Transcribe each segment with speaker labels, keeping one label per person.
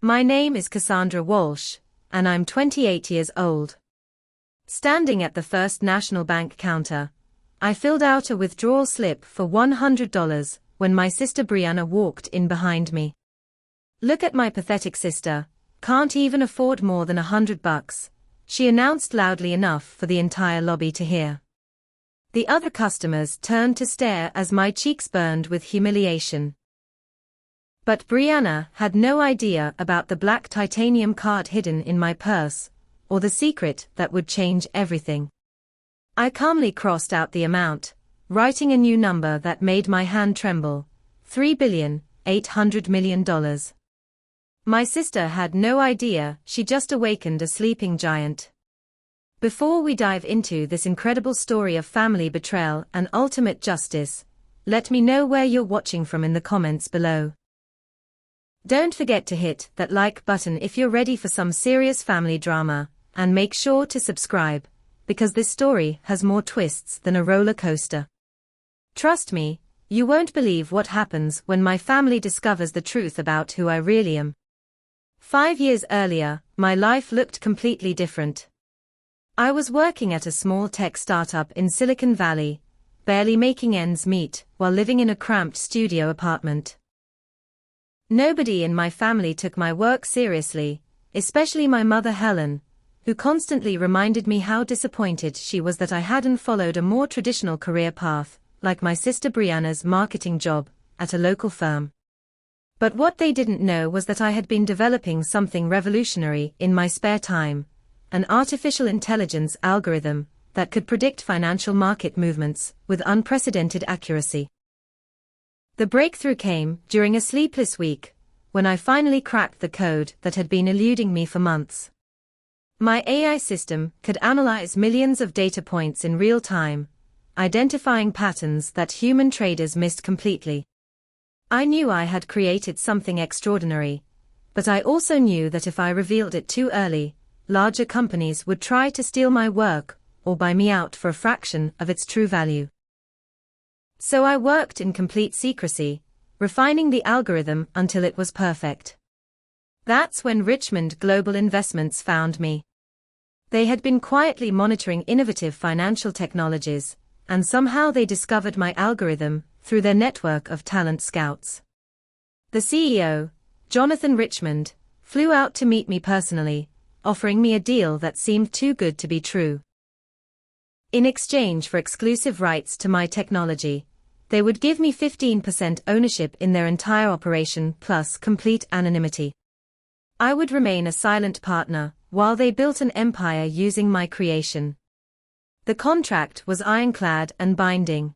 Speaker 1: My name is Cassandra Walsh, and I'm 28 years old. Standing at the First National Bank counter, I filled out a withdrawal slip for $100 when my sister Brianna walked in behind me. "Look at my pathetic sister, can't even afford more than $100, she announced loudly enough for the entire lobby to hear. The other customers turned to stare as my cheeks burned with humiliation. But Brianna had no idea about the black titanium card hidden in my purse, or the secret that would change everything. I calmly crossed out the amount, writing a new number that made my hand tremble: $3,800,000,000. My sister had no idea she just awakened a sleeping giant. Before we dive into this incredible story of family betrayal and ultimate justice, let me know where you're watching from in the comments below. Don't forget to hit that like button if you're ready for some serious family drama, and make sure to subscribe, because this story has more twists than a roller coaster. Trust me, you won't believe what happens when my family discovers the truth about who I really am. 5 years earlier, my life looked completely different. I was working at a small tech startup in Silicon Valley, barely making ends meet while living in a cramped studio apartment. Nobody in my family took my work seriously, especially my mother Helen, who constantly reminded me how disappointed she was that I hadn't followed a more traditional career path, like my sister Brianna's marketing job at a local firm. But what they didn't know was that I had been developing something revolutionary in my spare time: an artificial intelligence algorithm that could predict financial market movements with unprecedented accuracy. The breakthrough came during a sleepless week, when I finally cracked the code that had been eluding me for months. My AI system could analyze millions of data points in real time, identifying patterns that human traders missed completely. I knew I had created something extraordinary, but I also knew that if I revealed it too early, larger companies would try to steal my work or buy me out for a fraction of its true value. So I worked in complete secrecy, refining the algorithm until it was perfect. That's when Richmond Global Investments found me. They had been quietly monitoring innovative financial technologies, and somehow they discovered my algorithm through their network of talent scouts. The CEO, Jonathan Richmond, flew out to meet me personally, offering me a deal that seemed too good to be true. In exchange for exclusive rights to my technology, they would give me 15% ownership in their entire operation plus complete anonymity. I would remain a silent partner while they built an empire using my creation. The contract was ironclad and binding.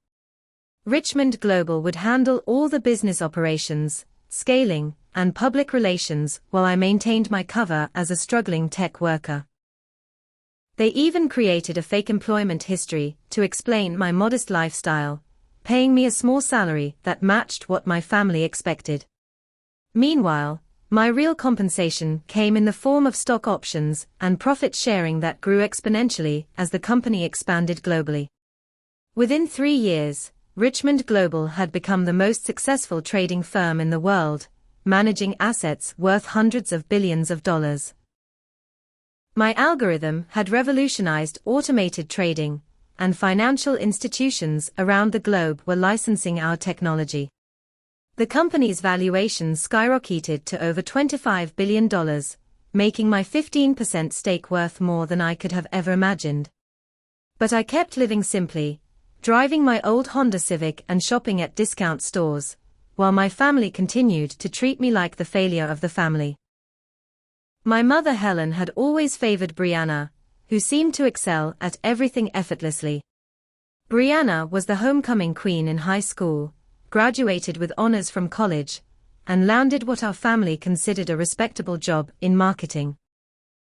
Speaker 1: Richmond Global would handle all the business operations, scaling, and public relations while I maintained my cover as a struggling tech worker. They even created a fake employment history to explain my modest lifestyle, paying me a small salary that matched what my family expected. Meanwhile, my real compensation came in the form of stock options and profit sharing that grew exponentially as the company expanded globally. Within 3 years, Richmond Global had become the most successful trading firm in the world, managing assets worth hundreds of billions of dollars. My algorithm had revolutionized automated trading, and financial institutions around the globe were licensing our technology. The company's valuation skyrocketed to over $25 billion, making my 15% stake worth more than I could have ever imagined. But I kept living simply, driving my old Honda Civic and shopping at discount stores, while my family continued to treat me like the failure of the family. My mother Helen had always favored Brianna, who seemed to excel at everything effortlessly. Brianna was the homecoming queen in high school, graduated with honors from college, and landed what our family considered a respectable job in marketing.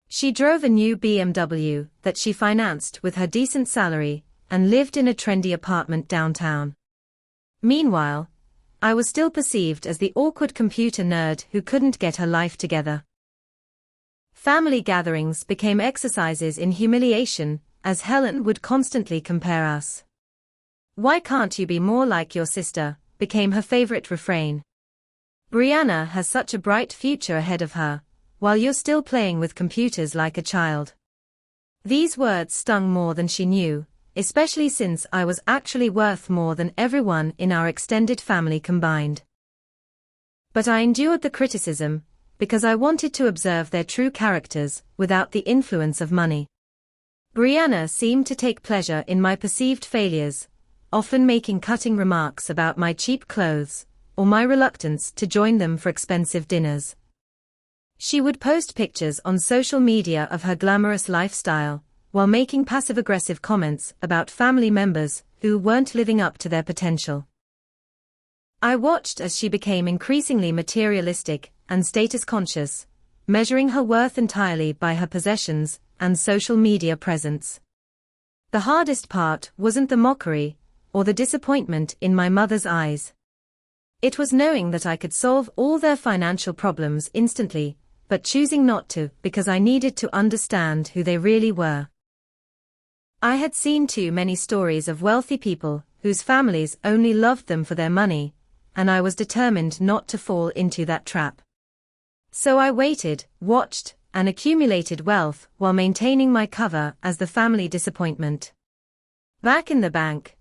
Speaker 1: She drove a new BMW that she financed with her decent salary and lived in a trendy apartment downtown. Meanwhile, I was still perceived as the awkward computer nerd who couldn't get her life together. Family gatherings became exercises in humiliation, as Helen would constantly compare us. "Why can't you be more like your sister?" became her favorite refrain. Brianna has such a bright future ahead of her, while you're still playing with computers like a child." These words stung more than she knew, especially since I was actually worth more than everyone in our extended family combined. But I endured the criticism, because I wanted to observe their true characters, without the influence of money. Brianna seemed to take pleasure in my perceived failures, often making cutting remarks about my cheap clothes, or my reluctance to join them for expensive dinners. She would post pictures on social media of her glamorous lifestyle, while making passive-aggressive comments about family members who weren't living up to their potential. I watched as she became increasingly materialistic and status-conscious, measuring her worth entirely by her possessions and social media presence. The hardest part wasn't the mockery, or the disappointment in my mother's eyes. It was knowing that I could solve all their financial problems instantly, but choosing not to because I needed to understand who they really were. I had seen too many stories of wealthy people whose families only loved them for their money, and I was determined not to fall into that trap. So I waited, watched, and accumulated wealth while maintaining my cover as the family disappointment. Back in the bank,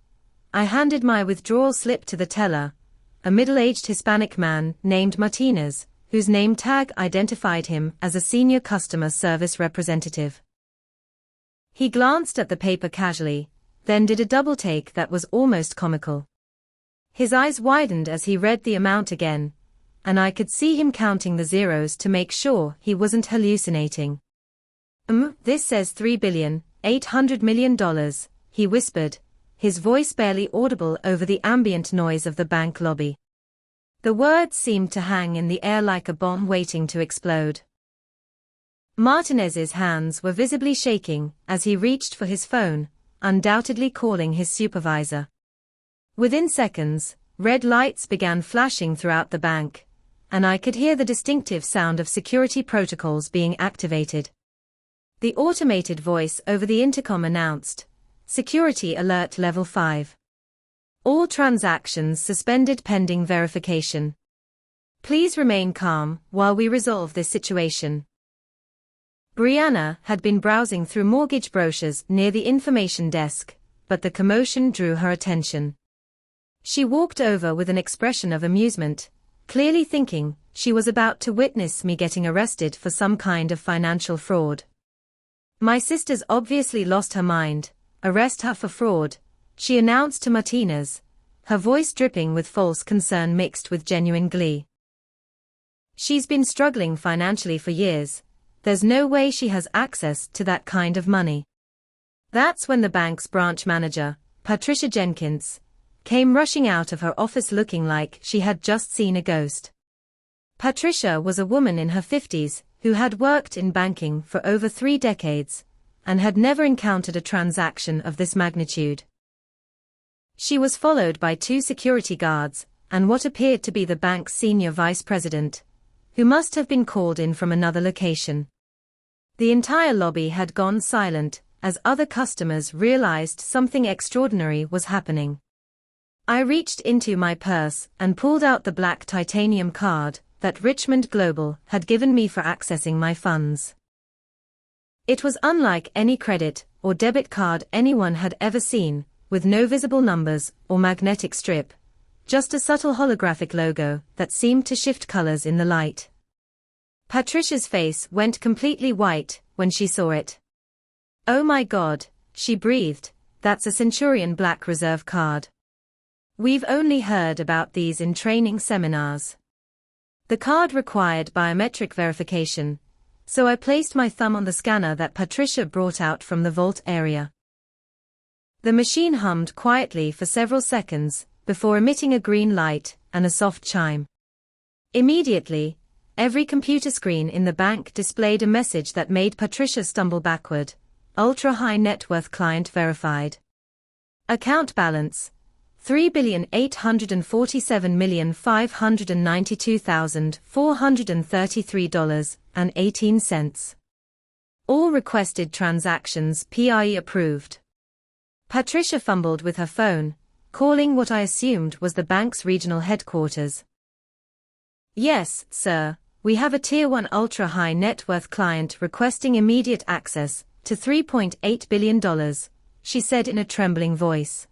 Speaker 1: I handed my withdrawal slip to the teller, a middle-aged Hispanic man named Martinez, whose name tag identified him as a senior customer service representative. He glanced at the paper casually, then did a double-take that was almost comical. His eyes widened as he read the amount again, and I could see him counting the zeros to make sure he wasn't hallucinating. This says $3,800,000,000, he whispered, his voice barely audible over the ambient noise of the bank lobby. The words seemed to hang in the air like a bomb waiting to explode. Martinez's hands were visibly shaking as he reached for his phone, undoubtedly calling his supervisor. Within seconds, red lights began flashing throughout the bank, and I could hear the distinctive sound of security protocols being activated. The automated voice over the intercom announced, "Security Alert Level 5. All transactions suspended pending verification. Please remain calm while we resolve this situation." Brianna had been browsing through mortgage brochures near the information desk, but the commotion drew her attention. She walked over with an expression of amusement, clearly thinking she was about to witness me getting arrested for some kind of financial fraud. "My sister's obviously lost her mind. Arrest her for fraud," she announced to Martinez, her voice dripping with false concern mixed with genuine glee. "She's been struggling financially for years. There's no way she has access to that kind of money." That's when the bank's branch manager, Patricia Jenkins, came rushing out of her office looking like she had just seen a ghost. Patricia was a woman in her 50s who had worked in banking for over 3 decades, and had never encountered a transaction of this magnitude. She was followed by 2 security guards, and what appeared to be the bank's senior vice president, who must have been called in from another location. The entire lobby had gone silent, as other customers realized something extraordinary was happening. I reached into my purse and pulled out the black titanium card that Richmond Global had given me for accessing my funds. It was unlike any credit or debit card anyone had ever seen, with no visible numbers or magnetic strip, just a subtle holographic logo that seemed to shift colors in the light. Patricia's face went completely white when she saw it. "Oh my God," she breathed, "that's a Centurion Black Reserve card. We've only heard about these in training seminars." The card required biometric verification, so I placed my thumb on the scanner that Patricia brought out from the vault area. The machine hummed quietly for several seconds, before emitting a green light and a soft chime. Immediately, every computer screen in the bank displayed a message that made Patricia stumble backward. Ultra-high net worth client verified. Account balance, $3,847,592,433.18. All requested transactions PIE approved. Patricia fumbled with her phone, calling what I assumed was the bank's regional headquarters. Yes, sir. We have a Tier 1 ultra-high net worth client requesting immediate access to $3.8 billion, she said in a trembling voice.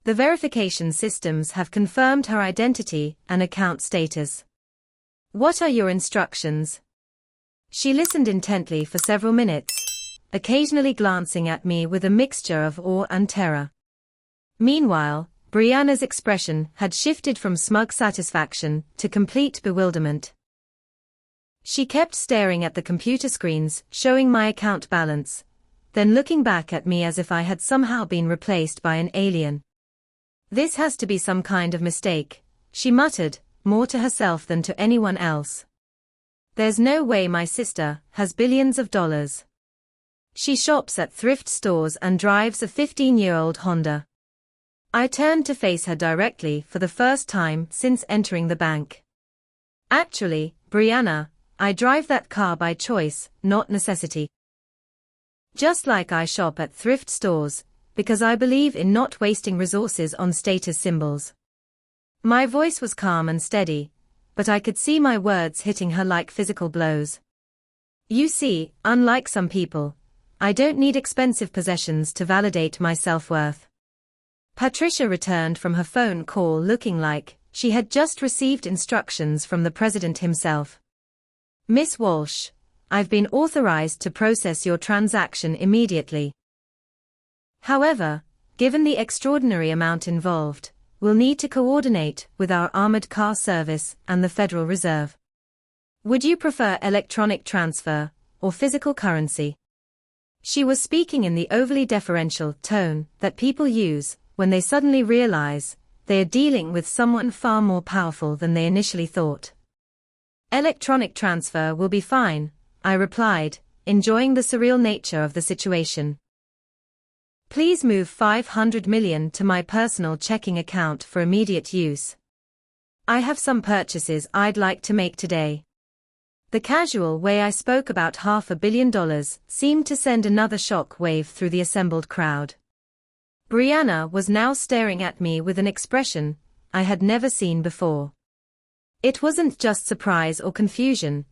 Speaker 1: The verification systems have confirmed her identity and account status. What are your instructions? She listened intently for several minutes, occasionally glancing at me with a mixture of awe and terror. Meanwhile, Brianna's expression had shifted from smug satisfaction to complete bewilderment. She kept staring at the computer screens, showing my account balance, then looking back at me as if I had somehow been replaced by an alien. This has to be some kind of mistake, she muttered, more to herself than to anyone else. There's no way my sister has billions of dollars. She shops at thrift stores and drives a 15-year-old Honda. I turned to face her directly for the first time since entering the bank. Actually, Brianna, I drive that car by choice, not necessity. Just like I shop at thrift stores, because I believe in not wasting resources on status symbols. My voice was calm and steady, but I could see my words hitting her like physical blows. You see, unlike some people, I don't need expensive possessions to validate my self-worth. Patricia returned from her phone call looking like she had just received instructions from the president himself. Miss Walsh, I've been authorized to process your transaction immediately. However, given the extraordinary amount involved, we'll need to coordinate with our armored car service and the Federal Reserve. Would you prefer electronic transfer or physical currency? She was speaking in the overly deferential tone that people use when they suddenly realize they are dealing with someone far more powerful than they initially thought. Electronic transfer will be fine, I replied, enjoying the surreal nature of the situation. Please move $500 million to my personal checking account for immediate use. I have some purchases I'd like to make today. The casual way I spoke about $500 million seemed to send another shock wave through the assembled crowd. Brianna was now staring at me with an expression I had never seen before. It wasn't just surprise or confusion.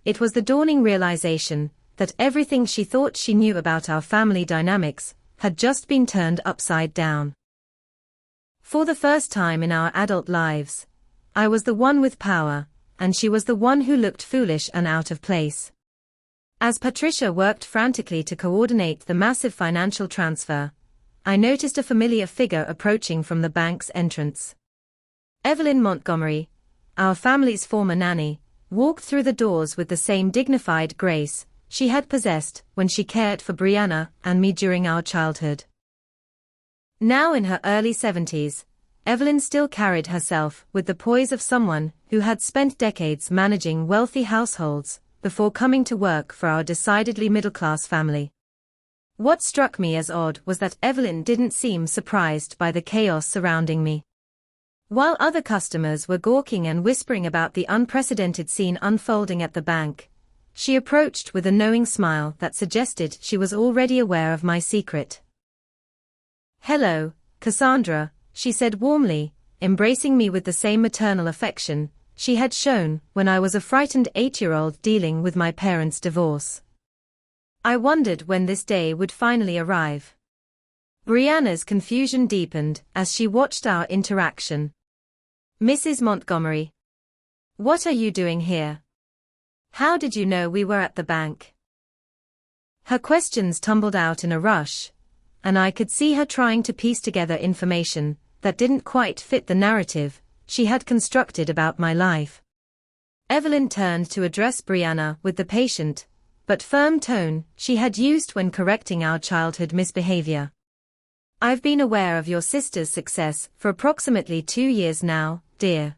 Speaker 1: It was the dawning realization that everything she thought she knew about our family dynamics had just been turned upside down. For the first time in our adult lives, I was the one with power, and she was the one who looked foolish and out of place. As Patricia worked frantically to coordinate the massive financial transfer, I noticed a familiar figure approaching from the bank's entrance. Evelyn Montgomery, our family's former nanny, walked through the doors with the same dignified grace she had possessed when she cared for Brianna and me during our childhood. Now in her early 70s, Evelyn still carried herself with the poise of someone who had spent decades managing wealthy households before coming to work for our decidedly middle-class family. What struck me as odd was that Evelyn didn't seem surprised by the chaos surrounding me. While other customers were gawking and whispering about the unprecedented scene unfolding at the bank, she approached with a knowing smile that suggested she was already aware of my secret. "Hello, Cassandra," she said warmly, embracing me with the same maternal affection she had shown when I was a frightened 8-year-old dealing with my parents' divorce. I wondered when this day would finally arrive. Brianna's confusion deepened as she watched our interaction. "Mrs. Montgomery, what are you doing here? How did you know we were at the bank?" Her questions tumbled out in a rush, and I could see her trying to piece together information that didn't quite fit the narrative she had constructed about my life. Evelyn turned to address Brianna with the patient but firm tone she had used when correcting our childhood misbehavior. "I've been aware of your sister's success for approximately 2 years now, dear.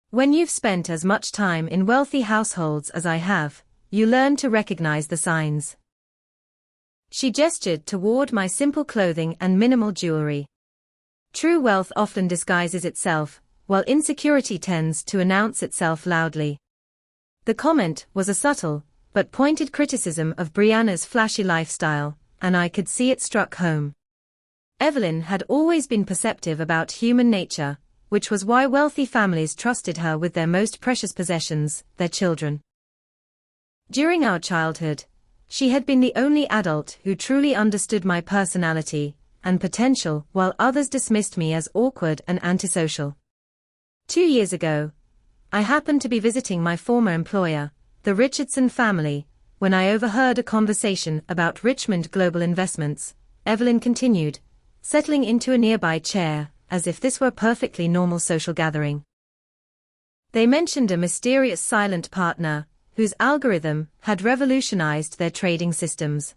Speaker 1: When you've spent as much time in wealthy households as I have, you learn to recognize the signs." She gestured toward my simple clothing and minimal jewelry. True wealth often disguises itself, while insecurity tends to announce itself loudly. The comment was a subtle but pointed criticism of Brianna's flashy lifestyle, and I could see it struck home. Evelyn had always been perceptive about human nature, which was why wealthy families trusted her with their most precious possessions, their children. During our childhood, she had been the only adult who truly understood my personality and potential, while others dismissed me as awkward and antisocial. 2 years ago, I happened to be visiting my former employer, the Richardson family, when I overheard a conversation about Richmond Global Investments. Evelyn continued, settling into a nearby chair, as if this were a perfectly normal social gathering. They mentioned a mysterious silent partner, whose algorithm had revolutionized their trading systems.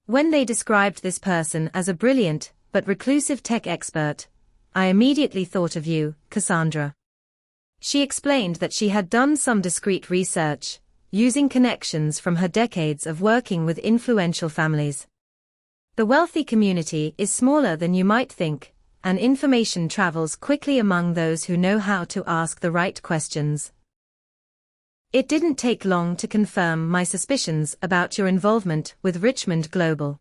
Speaker 1: When they described this person as a brilliant, but reclusive tech expert, I immediately thought of you, Cassandra. She explained that she had done some discreet research, using connections from her decades of working with influential families. The wealthy community is smaller than you might think, and information travels quickly among those who know how to ask the right questions. It didn't take long to confirm my suspicions about your involvement with Richmond Global.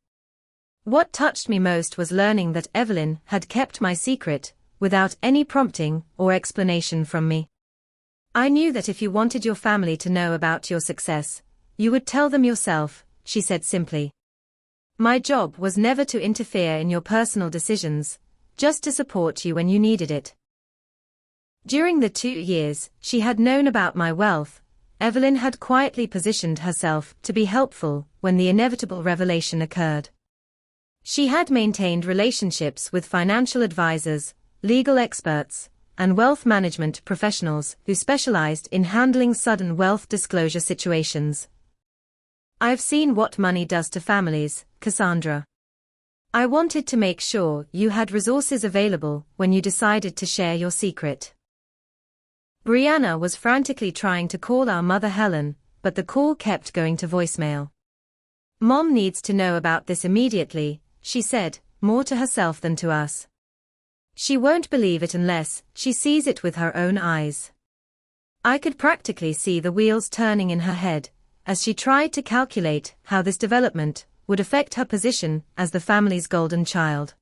Speaker 1: What touched me most was learning that Evelyn had kept my secret, without any prompting or explanation from me. I knew that if you wanted your family to know about your success, you would tell them yourself, she said simply. My job was never to interfere in your personal decisions, just to support you when you needed it. During the 2 years she had known about my wealth, Evelyn had quietly positioned herself to be helpful when the inevitable revelation occurred. She had maintained relationships with financial advisors, legal experts, and wealth management professionals who specialized in handling sudden wealth disclosure situations. I've seen what money does to families, Cassandra. I wanted to make sure you had resources available when you decided to share your secret. Brianna was frantically trying to call our mother Helen, but the call kept going to voicemail. Mom needs to know about this immediately, she said, more to herself than to us. She won't believe it unless she sees it with her own eyes. I could practically see the wheels turning in her head, as she tried to calculate how this development would affect her position as the family's golden child.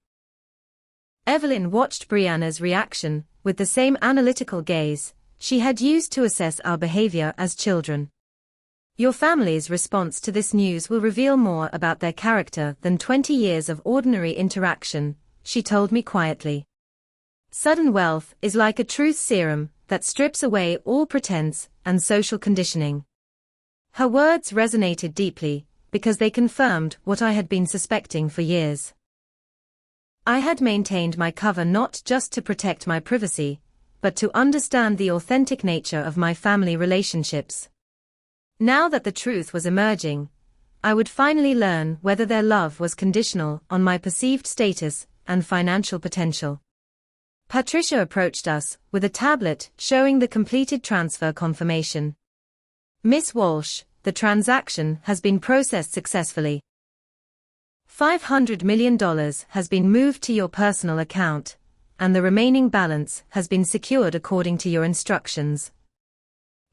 Speaker 1: Evelyn watched Brianna's reaction with the same analytical gaze she had used to assess our behavior as children. Your family's response to this news will reveal more about their character than 20 years of ordinary interaction, she told me quietly. Sudden wealth is like a truth serum that strips away all pretense and social conditioning. Her words resonated deeply, because they confirmed what I had been suspecting for years. I had maintained my cover not just to protect my privacy, but to understand the authentic nature of my family relationships. Now that the truth was emerging, I would finally learn whether their love was conditional on my perceived status and financial potential. Patricia approached us with a tablet showing the completed transfer confirmation. Miss Walsh, the transaction has been processed successfully. $500 million has been moved to your personal account, and the remaining balance has been secured according to your instructions.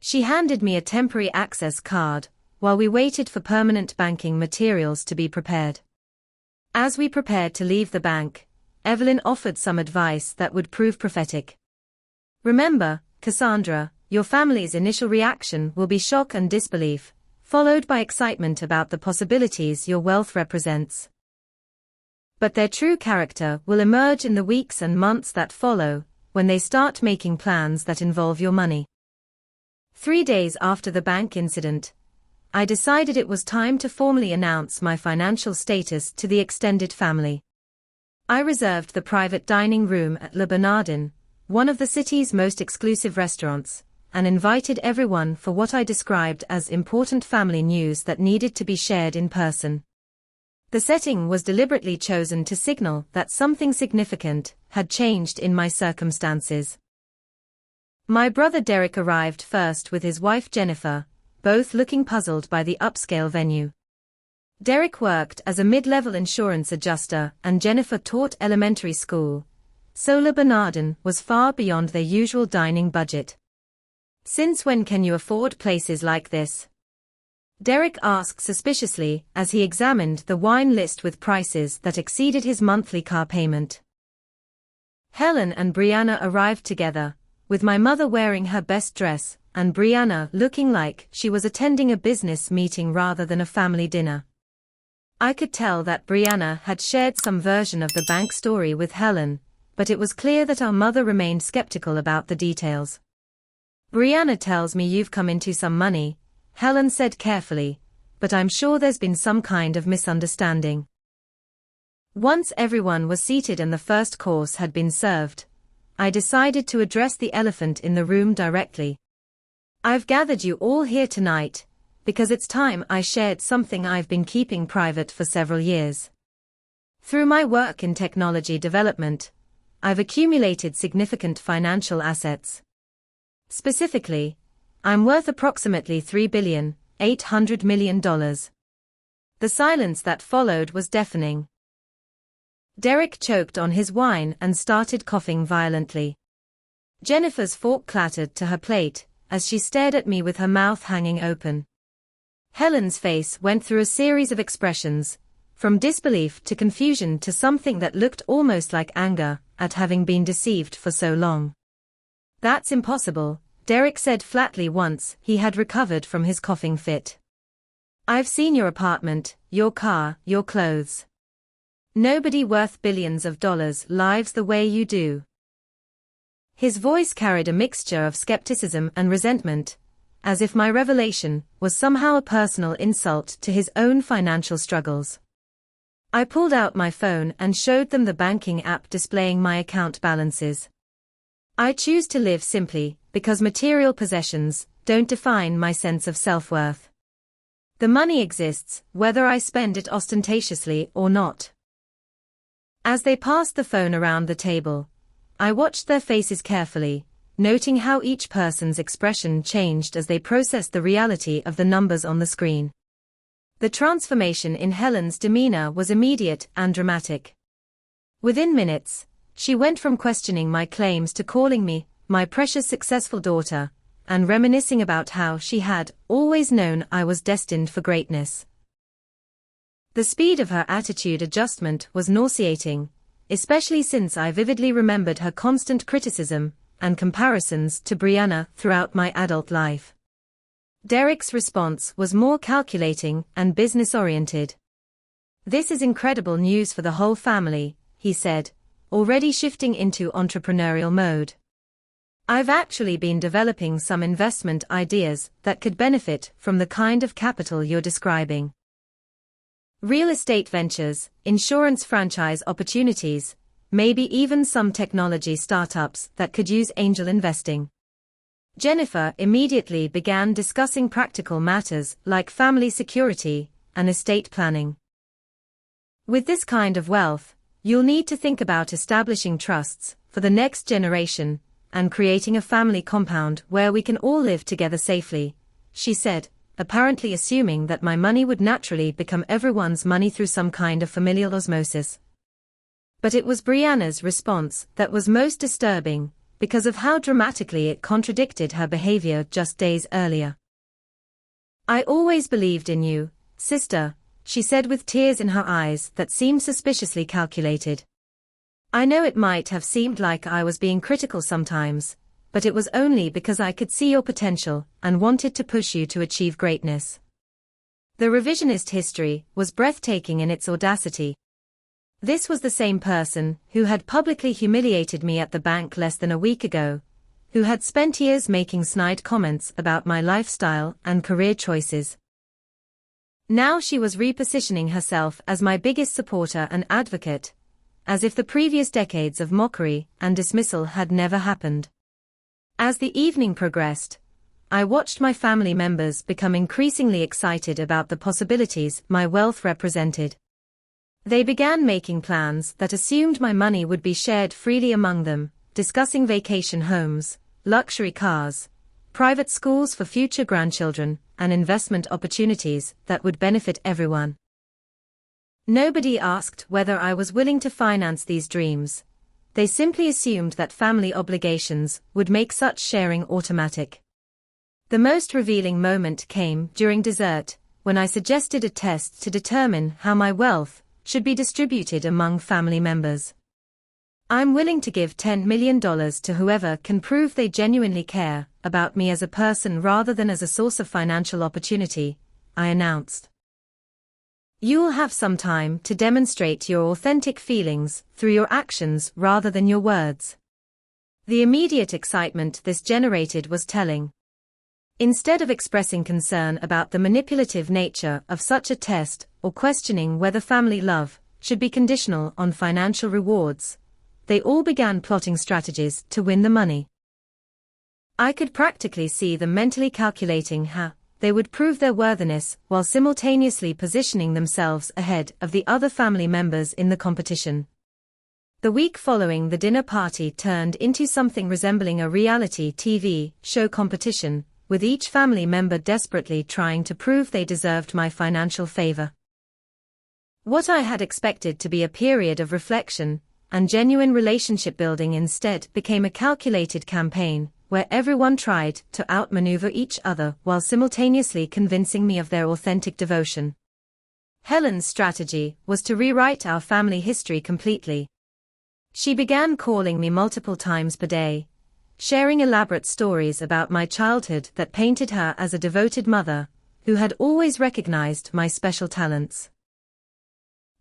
Speaker 1: She handed me a temporary access card, while we waited for permanent banking materials to be prepared. As we prepared to leave the bank, Evelyn offered some advice that would prove prophetic. Remember, Cassandra, your family's initial reaction will be shock and disbelief, followed by excitement about the possibilities your wealth represents. But their true character will emerge in the weeks and months that follow, when they start making plans that involve your money. 3 days after the bank incident, I decided it was time to formally announce my financial status to the extended family. I reserved the private dining room at Le Bernardin, one of the city's most exclusive restaurants, and invited everyone for what I described as important family news that needed to be shared in person. The setting was deliberately chosen to signal that something significant had changed in my circumstances. My brother Derek arrived first with his wife Jennifer, both looking puzzled by the upscale venue. Derek worked as a mid-level insurance adjuster and Jennifer taught elementary school, so Le Bernardin was far beyond their usual dining budget. "Since when can you afford places like this?" Derek asked suspiciously as he examined the wine list with prices that exceeded his monthly car payment. Helen and Brianna arrived together, with my mother wearing her best dress, and Brianna looking like she was attending a business meeting rather than a family dinner. I could tell that Brianna had shared some version of the bank story with Helen, but it was clear that our mother remained skeptical about the details. Brianna tells me you've come into some money, Helen said carefully, but I'm sure there's been some kind of misunderstanding. Once everyone was seated and the first course had been served, I decided to address the elephant in the room directly. I've gathered you all here tonight, because it's time I shared something I've been keeping private for several years. Through my work in technology development, I've accumulated significant financial assets. Specifically, I'm worth approximately $3.8 billion. The silence that followed was deafening. Derek choked on his wine and started coughing violently. Jennifer's fork clattered to her plate as she stared at me with her mouth hanging open. Helen's face went through a series of expressions, from disbelief to confusion to something that looked almost like anger at having been deceived for so long. "That's impossible," Derek said flatly once he had recovered from his coughing fit. "I've seen your apartment, your car, your clothes. Nobody worth billions of dollars lives the way you do." His voice carried a mixture of skepticism and resentment, as if my revelation was somehow a personal insult to his own financial struggles. I pulled out my phone and showed them the banking app displaying my account balances. I choose to live simply because material possessions don't define my sense of self-worth. The money exists, whether I spend it ostentatiously or not. As they passed the phone around the table, I watched their faces carefully, noting how each person's expression changed as they processed the reality of the numbers on the screen. The transformation in Helen's demeanor was immediate and dramatic. Within minutes, she went from questioning my claims to calling me my precious successful daughter, and reminiscing about how she had always known I was destined for greatness. The speed of her attitude adjustment was nauseating, especially since I vividly remembered her constant criticism and comparisons to Brianna throughout my adult life. Derek's response was more calculating and business-oriented. "This is incredible news for the whole family," he said, already shifting into entrepreneurial mode. "I've actually been developing some investment ideas that could benefit from the kind of capital you're describing. Real estate ventures, insurance franchise opportunities, maybe even some technology startups that could use angel investing." Jennifer immediately began discussing practical matters like family security and estate planning. "With this kind of wealth, you'll need to think about establishing trusts for the next generation and creating a family compound where we can all live together safely," she said, apparently assuming that my money would naturally become everyone's money through some kind of familial osmosis. But it was Brianna's response that was most disturbing, because of how dramatically it contradicted her behavior just days earlier. "I always believed in you, sister," she said with tears in her eyes that seemed suspiciously calculated. "I know it might have seemed like I was being critical sometimes, but it was only because I could see your potential and wanted to push you to achieve greatness." The revisionist history was breathtaking in its audacity. This was the same person who had publicly humiliated me at the bank less than a week ago, who had spent years making snide comments about my lifestyle and career choices. Now she was repositioning herself as my biggest supporter and advocate, as if the previous decades of mockery and dismissal had never happened. As the evening progressed, I watched my family members become increasingly excited about the possibilities my wealth represented. They began making plans that assumed my money would be shared freely among them, discussing vacation homes, luxury cars, private schools for future grandchildren, and investment opportunities that would benefit everyone. Nobody asked whether I was willing to finance these dreams. They simply assumed that family obligations would make such sharing automatic. The most revealing moment came during dessert, when I suggested a test to determine how my wealth should be distributed among family members. I'm willing to give $10 million to whoever can prove they genuinely care about me as a person rather than as a source of financial opportunity, I announced. You'll have some time to demonstrate your authentic feelings through your actions rather than your words. The immediate excitement this generated was telling. Instead of expressing concern about the manipulative nature of such a test or questioning whether family love should be conditional on financial rewards, they all began plotting strategies to win the money. I could practically see them mentally calculating how they would prove their worthiness while simultaneously positioning themselves ahead of the other family members in the competition. The week following the dinner party turned into something resembling a reality TV show competition, with each family member desperately trying to prove they deserved my financial favor. What I had expected to be a period of reflection and genuine relationship building instead became a calculated campaign, where everyone tried to outmaneuver each other while simultaneously convincing me of their authentic devotion. Helen's strategy was to rewrite our family history completely. She began calling me multiple times per day, sharing elaborate stories about my childhood that painted her as a devoted mother, who had always recognized my special talents.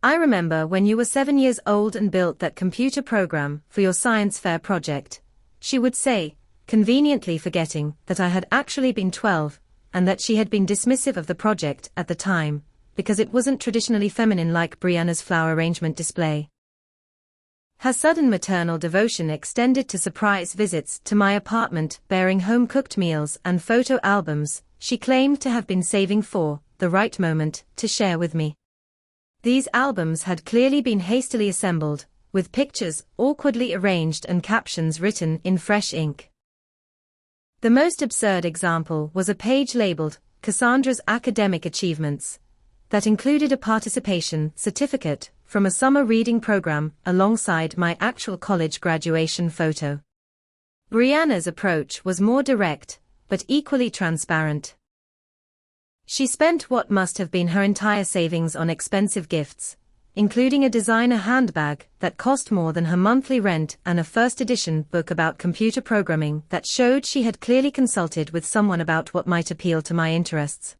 Speaker 1: I remember when you were 7 years old and built that computer program for your science fair project, she would say, conveniently forgetting that I had actually been 12, and that she had been dismissive of the project at the time, because it wasn't traditionally feminine like Brianna's flower arrangement display. Her sudden maternal devotion extended to surprise visits to my apartment bearing home-cooked meals and photo albums she claimed to have been saving for the right moment to share with me. These albums had clearly been hastily assembled, with pictures awkwardly arranged and captions written in fresh ink. The most absurd example was a page labeled Cassandra's Academic Achievements, that included a participation certificate from a summer reading program alongside my actual college graduation photo. Brianna's approach was more direct, but equally transparent. She spent what must have been her entire savings on expensive gifts, including a designer handbag that cost more than her monthly rent and a first-edition book about computer programming that showed she had clearly consulted with someone about what might appeal to my interests.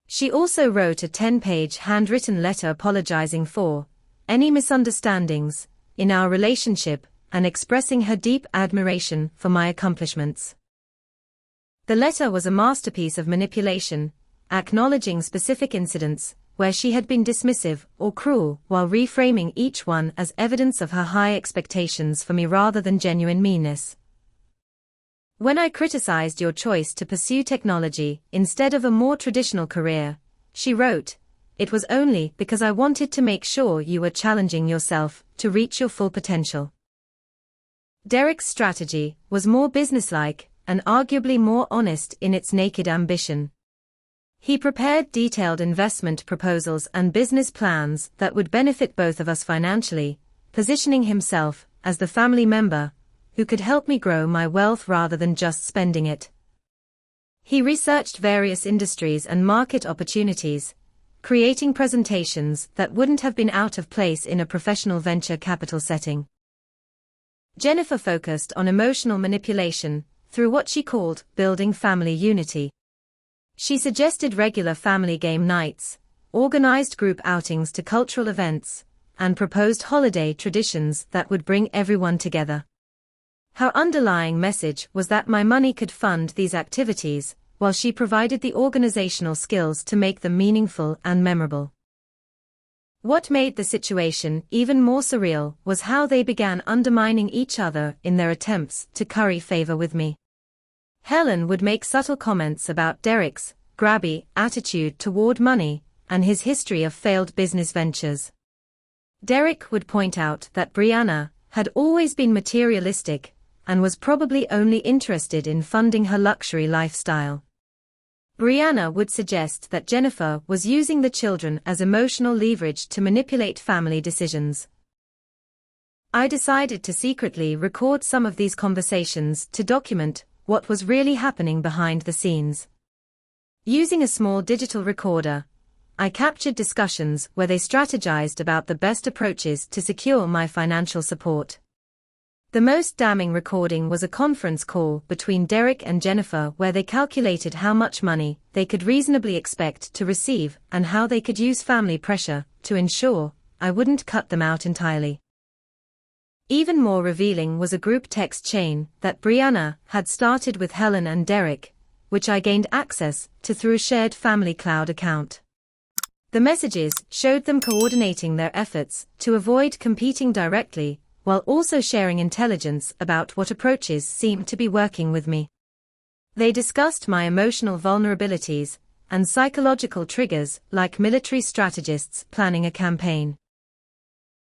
Speaker 1: She also wrote a 10-page handwritten letter apologizing for any misunderstandings in our relationship and expressing her deep admiration for my accomplishments. The letter was a masterpiece of manipulation, acknowledging specific incidents where she had been dismissive or cruel while reframing each one as evidence of her high expectations for me rather than genuine meanness. When I criticized your choice to pursue technology instead of a more traditional career, she wrote, it was only because I wanted to make sure you were challenging yourself to reach your full potential. Derek's strategy was more businesslike and arguably more honest in its naked ambition. He prepared detailed investment proposals and business plans that would benefit both of us financially, positioning himself as the family member who could help me grow my wealth rather than just spending it. He researched various industries and market opportunities, creating presentations that wouldn't have been out of place in a professional venture capital setting. Jennifer focused on emotional manipulation through what she called building family unity. She suggested regular family game nights, organized group outings to cultural events, and proposed holiday traditions that would bring everyone together. Her underlying message was that my money could fund these activities, while she provided the organizational skills to make them meaningful and memorable. What made the situation even more surreal was how they began undermining each other in their attempts to curry favor with me. Helen would make subtle comments about Derek's grabby attitude toward money and his history of failed business ventures. Derek would point out that Brianna had always been materialistic and was probably only interested in funding her luxury lifestyle. Brianna would suggest that Jennifer was using the children as emotional leverage to manipulate family decisions. I decided to secretly record some of these conversations to document what was really happening behind the scenes. Using a small digital recorder, I captured discussions where they strategized about the best approaches to secure my financial support. The most damning recording was a conference call between Derek and Jennifer where they calculated how much money they could reasonably expect to receive and how they could use family pressure to ensure I wouldn't cut them out entirely. Even more revealing was a group text chain that Brianna had started with Helen and Derek, which I gained access to through a shared family cloud account. The messages showed them coordinating their efforts to avoid competing directly, while also sharing intelligence about what approaches seemed to be working with me. They discussed my emotional vulnerabilities and psychological triggers like military strategists planning a campaign.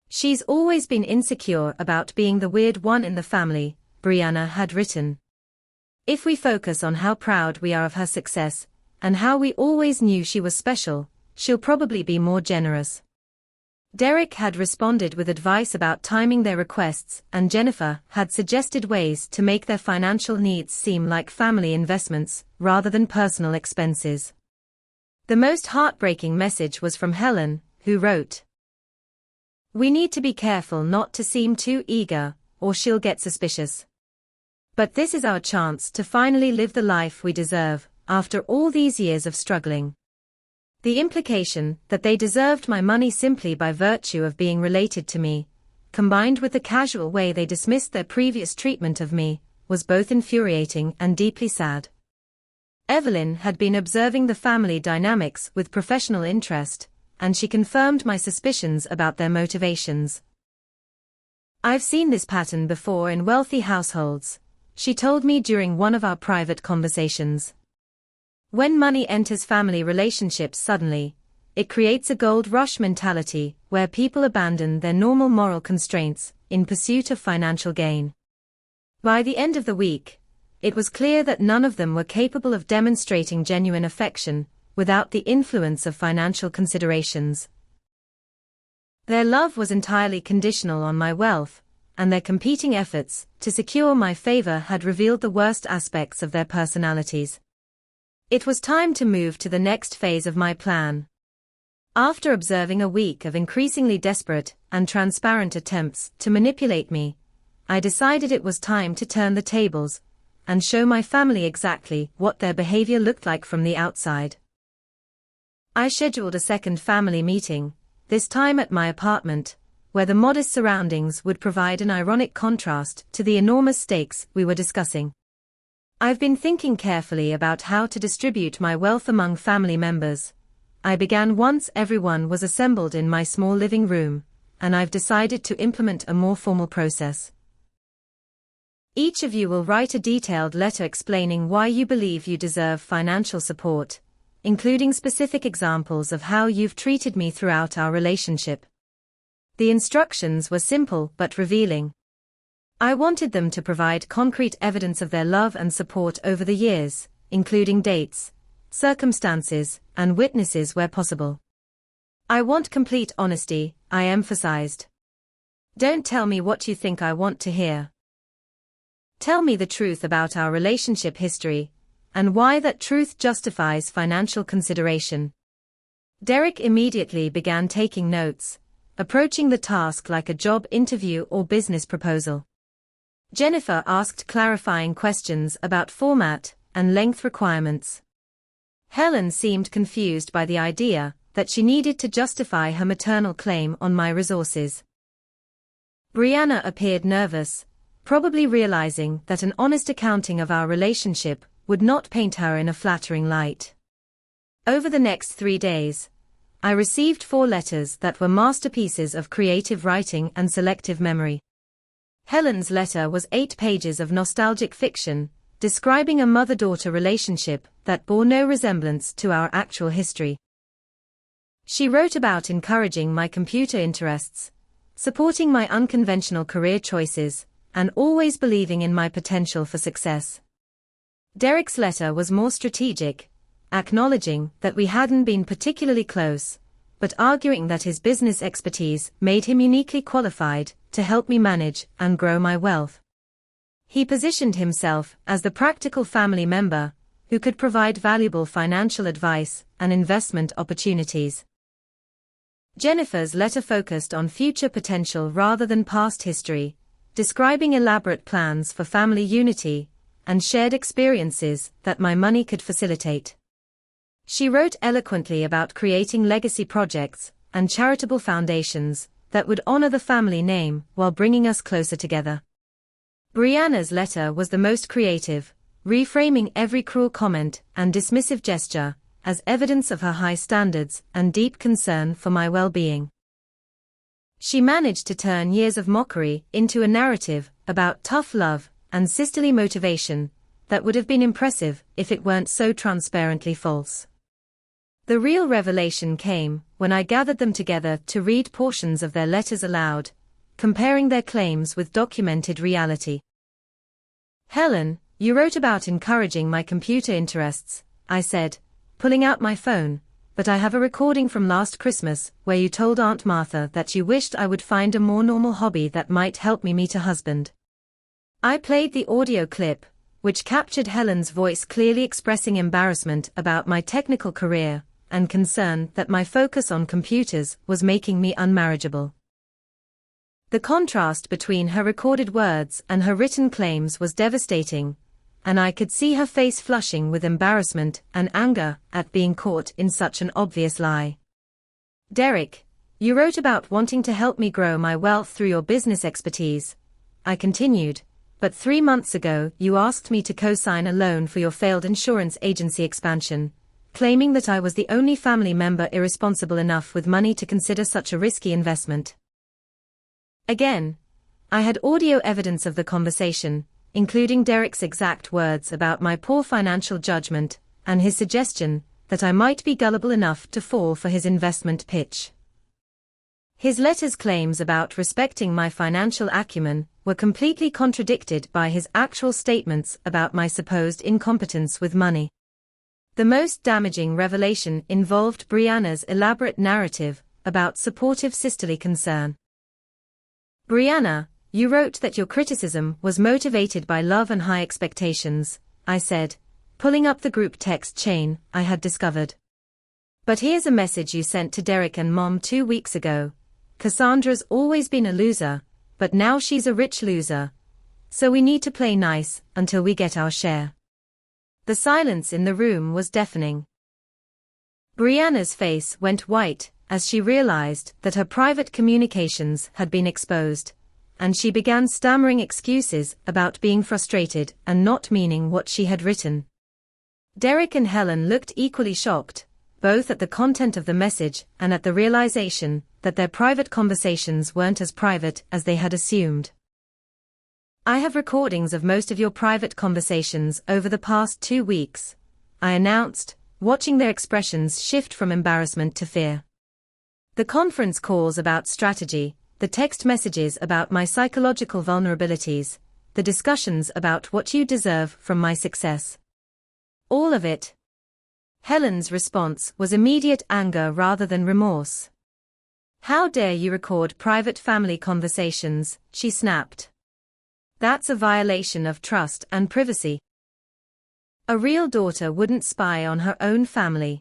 Speaker 1: "She's always been insecure about being the weird one in the family," Brianna had written. "If we focus on how proud we are of her success, and how we always knew she was special, she'll probably be more generous." Derek had responded with advice about timing their requests, and Jennifer had suggested ways to make their financial needs seem like family investments, rather than personal expenses. The most heartbreaking message was from Helen, who wrote, "We need to be careful not to seem too eager, or she'll get suspicious. But this is our chance to finally live the life we deserve, after all these years of struggling." The implication that they deserved my money simply by virtue of being related to me, combined with the casual way they dismissed their previous treatment of me, was both infuriating and deeply sad. Evelyn had been observing the family dynamics with professional interest, and she confirmed my suspicions about their motivations. "I've seen this pattern before in wealthy households," she told me during one of our private conversations. "When money enters family relationships suddenly, it creates a gold rush mentality where people abandon their normal moral constraints in pursuit of financial gain." By the end of the week, it was clear that none of them were capable of demonstrating genuine affection without the influence of financial considerations. Their love was entirely conditional on my wealth, and their competing efforts to secure my favor had revealed the worst aspects of their personalities. It was time to move to the next phase of my plan. After observing a week of increasingly desperate and transparent attempts to manipulate me, I decided it was time to turn the tables and show my family exactly what their behavior looked like from the outside. I scheduled a second family meeting, this time at my apartment, where the modest surroundings would provide an ironic contrast to the enormous stakes we were discussing. "I've been thinking carefully about how to distribute my wealth among family members," I began once everyone was assembled in my small living room, "and I've decided to implement a more formal process. Each of you will write a detailed letter explaining why you believe you deserve financial support, including specific examples of how you've treated me throughout our relationship." The instructions were simple but revealing. I wanted them to provide concrete evidence of their love and support over the years, including dates, circumstances, and witnesses where possible. "I want complete honesty," I emphasized. "Don't tell me what you think I want to hear. Tell me the truth about our relationship history, and why that truth justifies financial consideration." Derek immediately began taking notes, approaching the task like a job interview or business proposal. Jennifer asked clarifying questions about format and length requirements. Helen seemed confused by the idea that she needed to justify her maternal claim on my resources. Brianna appeared nervous, probably realizing that an honest accounting of our relationship would not paint her in a flattering light. Over the next 3 days, I received 4 letters that were masterpieces of creative writing and selective memory. Helen's letter was 8 pages of nostalgic fiction, describing a mother-daughter relationship that bore no resemblance to our actual history. She wrote about encouraging my computer interests, supporting my unconventional career choices, and always believing in my potential for success. Derek's letter was more strategic, acknowledging that we hadn't been particularly close, but arguing that his business expertise made him uniquely qualified to help me manage and grow my wealth. He positioned himself as the practical family member who could provide valuable financial advice and investment opportunities. Jennifer's letter focused on future potential rather than past history, describing elaborate plans for family unity and shared experiences that my money could facilitate. She wrote eloquently about creating legacy projects and charitable foundations that would honor the family name while bringing us closer together. Brianna's letter was the most creative, reframing every cruel comment and dismissive gesture as evidence of her high standards and deep concern for my well-being. She managed to turn years of mockery into a narrative about tough love and sisterly motivation that would have been impressive if it weren't so transparently false. The real revelation came when I gathered them together to read portions of their letters aloud, comparing their claims with documented reality. "Helen, you wrote about encouraging my computer interests," I said, pulling out my phone, "but I have a recording from last Christmas where you told Aunt Martha that you wished I would find a more normal hobby that might help me meet a husband." I played the audio clip, which captured Helen's voice clearly expressing embarrassment about my technical career and concern that my focus on computers was making me unmarriageable. The contrast between her recorded words and her written claims was devastating, and I could see her face flushing with embarrassment and anger at being caught in such an obvious lie. "Derek, you wrote about wanting to help me grow my wealth through your business expertise," I continued, "but 3 months ago you asked me to co-sign a loan for your failed insurance agency expansion, claiming that I was the only family member irresponsible enough with money to consider such a risky investment." Again, I had audio evidence of the conversation, including Derek's exact words about my poor financial judgment and his suggestion that I might be gullible enough to fall for his investment pitch. His letter's claims about respecting my financial acumen were completely contradicted by his actual statements about my supposed incompetence with money. The most damaging revelation involved Brianna's elaborate narrative about supportive sisterly concern. "Brianna, you wrote that your criticism was motivated by love and high expectations," I said, pulling up the group text chain I had discovered. "But here's a message you sent to Derek and Mom 2 weeks ago. Cassandra's always been a loser, but now she's a rich loser. So we need to play nice until we get our share." The silence in the room was deafening. Brianna's face went white as she realized that her private communications had been exposed, and she began stammering excuses about being frustrated and not meaning what she had written. Derek and Helen looked equally shocked, both at the content of the message and at the realization that their private conversations weren't as private as they had assumed. "I have recordings of most of your private conversations over the past 2 weeks," I announced, watching their expressions shift from embarrassment to fear. "The conference calls about strategy, the text messages about my psychological vulnerabilities, the discussions about what you deserve from my success. All of it." Helen's response was immediate anger rather than remorse. "How dare you record private family conversations," she snapped. "That's a violation of trust and privacy. A real daughter wouldn't spy on her own family."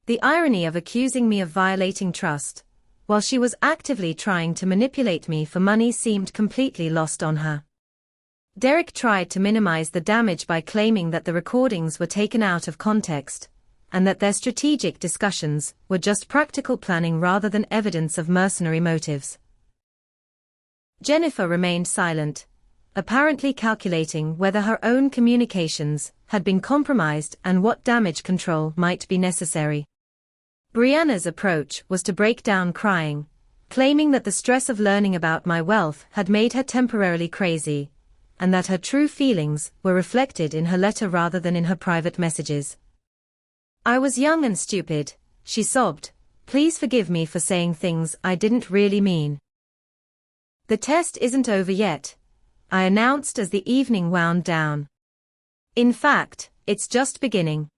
Speaker 1: The irony of accusing me of violating trust, while she was actively trying to manipulate me for money, seemed completely lost on her. Derek tried to minimize the damage by claiming that the recordings were taken out of context, and that their strategic discussions were just practical planning rather than evidence of mercenary motives. Jennifer remained silent, apparently calculating whether her own communications had been compromised and what damage control might be necessary. Brianna's approach was to break down crying, claiming that the stress of learning about my wealth had made her temporarily crazy, and that her true feelings were reflected in her letter rather than in her private messages. "I was young and stupid," she sobbed. "Please forgive me for saying things I didn't really mean." "The test isn't over yet," I announced as the evening wound down. "In fact, it's just beginning.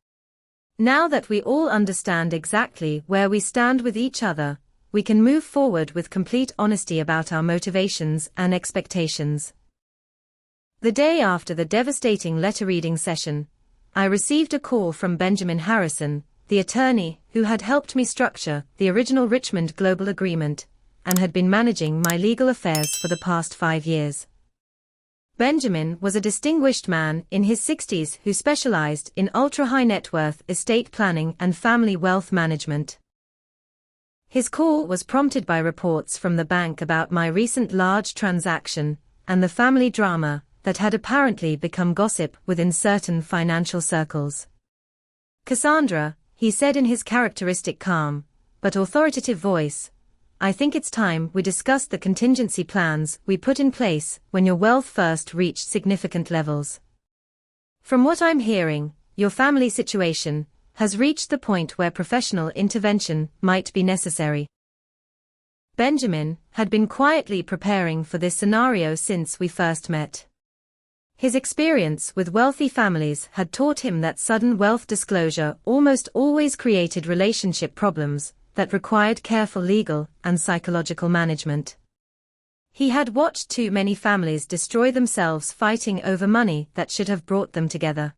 Speaker 1: Now that we all understand exactly where we stand with each other, we can move forward with complete honesty about our motivations and expectations." The day after the devastating letter reading session, I received a call from Benjamin Harrison, the attorney who had helped me structure the original Richmond Global Agreement, and had been managing my legal affairs for the past 5 years. Benjamin was a distinguished man in his 60s who specialized in ultra-high net worth estate planning and family wealth management. His call was prompted by reports from the bank about my recent large transaction and the family drama that had apparently become gossip within certain financial circles. "Cassandra," he said in his characteristic calm but authoritative voice, "I think it's time we discuss the contingency plans we put in place when your wealth first reached significant levels. From what I'm hearing, your family situation has reached the point where professional intervention might be necessary." Benjamin had been quietly preparing for this scenario since we first met. His experience with wealthy families had taught him that sudden wealth disclosure almost always created relationship problems that required careful legal and psychological management. He had watched too many families destroy themselves fighting over money that should have brought them together.